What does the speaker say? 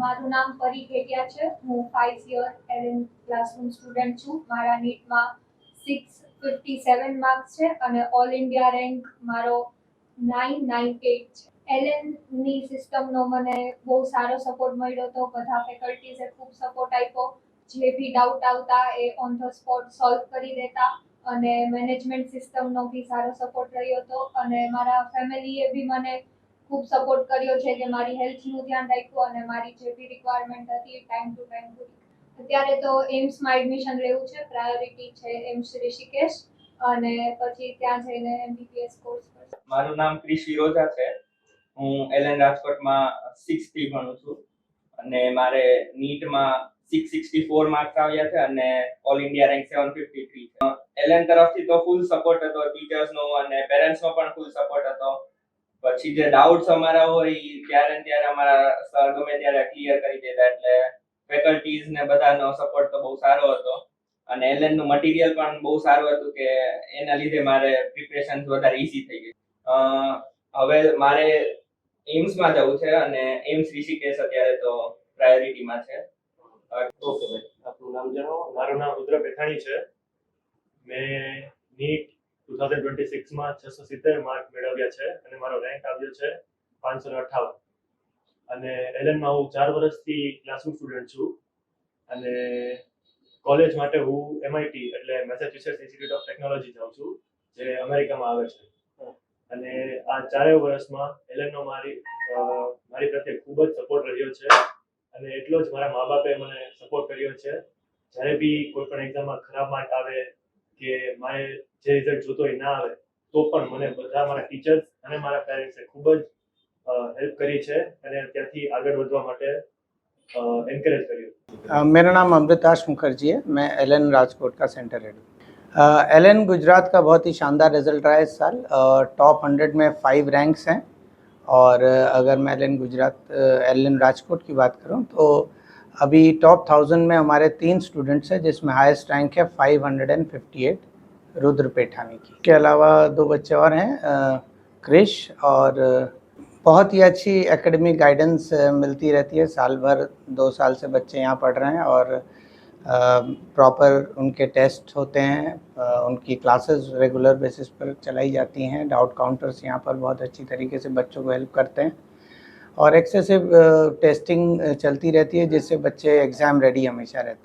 મારું નામ પરી ઘેટિયા છે. હું 5 યર એલએન ક્લાસરૂમ સ્ટુડન્ટ છું. મારા નીટમાં 657 માર્ક્સ છે અને ઓલ ઇન્ડિયા રેન્ક મારો 998 છે. એલએનની સિસ્ટમનો મને બહુ સારો સપોર્ટ મળ્યો હતો. બધા ફેકલ્ટીઝે ખૂબ સપોર્ટ આપ્યો. જે બી ડાઉટ આવતા એ ઓન ધ સ્પોટ સોલ્વ કરી દેતા અને મેનેજમેન્ટ સિસ્ટમનો બી સારો સપોર્ટ રહ્યો હતો અને મારા ફેમિલીએ બી મને ખૂબ સપોર્ટ કર્યો છે કે મારી હેલ્થનું ધ્યાન રાખ્યું અને મારી જે બી રિક્વાયરમેન્ટ હતી ટાઈમ ટુ ટાઈમ પૂરી. અત્યારે તો એમ્સમાં એડમિશન લેવું છે. પ્રાયોરિટી છે એમ્સ ઋષિકેશ અને પછી ત્યાં જઈને એમબીબીએસ કોર્સ કરશે. મારું નામ ક્રિશ વિરોજા છે. હું એલએન રાજકોટમાં 6th થી ભણું છું અને મારે નીટમાં 664 માર્ક્સ આવ્યા છે અને ઓલ ઇન્ડિયા રેન્ક 753 છે. એલએન તરફથી તો ફૂલ સપોર્ટ હતો, ટીચર્સનો અને પેરેન્ટ્સનો પણ ફૂલ સપોર્ટ હતો. પછી જે ડાઉટ્સ અમારા હોય ત્યારે ને ત્યારે અમારા સર ગમે ત્યારે ક્લિયર કરી દેતા, એટલે ફેકલ્ટીઝ ને બધાનો સપોર્ટ તો બહુ સારો હતો અને એલએન નું મટીરિયલ પણ બહુ સારું હતું કે એના લીધે મારે પ્રિપરેશન વધારે ઈઝી થઈ ગઈ. હવે મારે એમ્સમાં જવું છે અને એમ્સ ઋષિકેશ અત્યારે તો પ્રાયોરિટીમાં છે. ઓકે ભાઈ, આપનું નામ જણાવો. મારું નામ રુદ્ર પેથાણી છે. મેં નીટ 2026 માં 670 માર્ક મેળવ્યા છે અને મારો રેન્ક આવ્યો છે 558. અને એલએન માં હું 4 વર્ષથી ક્લાસરૂમ સ્ટુડન્ટ છું અને કોલેજ માટે હું એમઆઈટી એટલે મેસેચ્યુસેટ્સ ઇન્સ્ટિટ્યૂટ ઓફ ટેકનોલોજી જાઉં છું, જે અમેરિકામાં આવે છે. અને આ 4 વર્ષમાં એલએનનો મારી પ્રત્યે ખૂબ જ સપોર્ટ રહ્યો છે અને એટલો જ મારા મા બાપે મને સપોર્ટ કર્યો છે. જ્યારે બી કોઈ પણ એક્ઝામમાં ખરાબ માર્ક આવે કે મારે જે રિઝલ્ટ જોતો હોય ના આવે તો પણ મને બધા મારા ટીચર્સ અને મારા પેરેન્ટ્સે ખૂબ જ હેલ્પ કરી છે અને ત્યાંથી આગળ વધવા માટે एनकरेज करिए। मेरा नाम अमृताश मुखर्जी है। मैं एलएन राजकोट का सेंटर हेड हूँ। एलएन गुजरात का बहुत ही शानदार रिजल्ट रहा है इस साल। टॉप 100 में 5 रैंक्स हैं और अगर मैं एलएन राजकोट की बात करूँ तो अभी टॉप 1000 में हमारे 3 स्टूडेंट्स हैं, जिसमें हाईएस्ट रैंक है 558 रुद्र पेठानी की। के अलावा 2 बच्चे और हैं, क्रिश, और बहुत ही अच्छी एकेडमिक गाइडेंस मिलती रहती है। साल भर 2 साल से बच्चे यहाँ पढ़ रहे हैं और प्रॉपर उनके टेस्ट होते हैं, उनकी क्लासेस रेगुलर बेसिस पर चलाई जाती हैं। डाउट काउंटर्स यहाँ पर बहुत अच्छी तरीके से बच्चों को हेल्प करते हैं और एक्सेसिव टेस्टिंग चलती रहती है, जिससे बच्चे एग्ज़ाम रेडी हमेशा रहते हैं।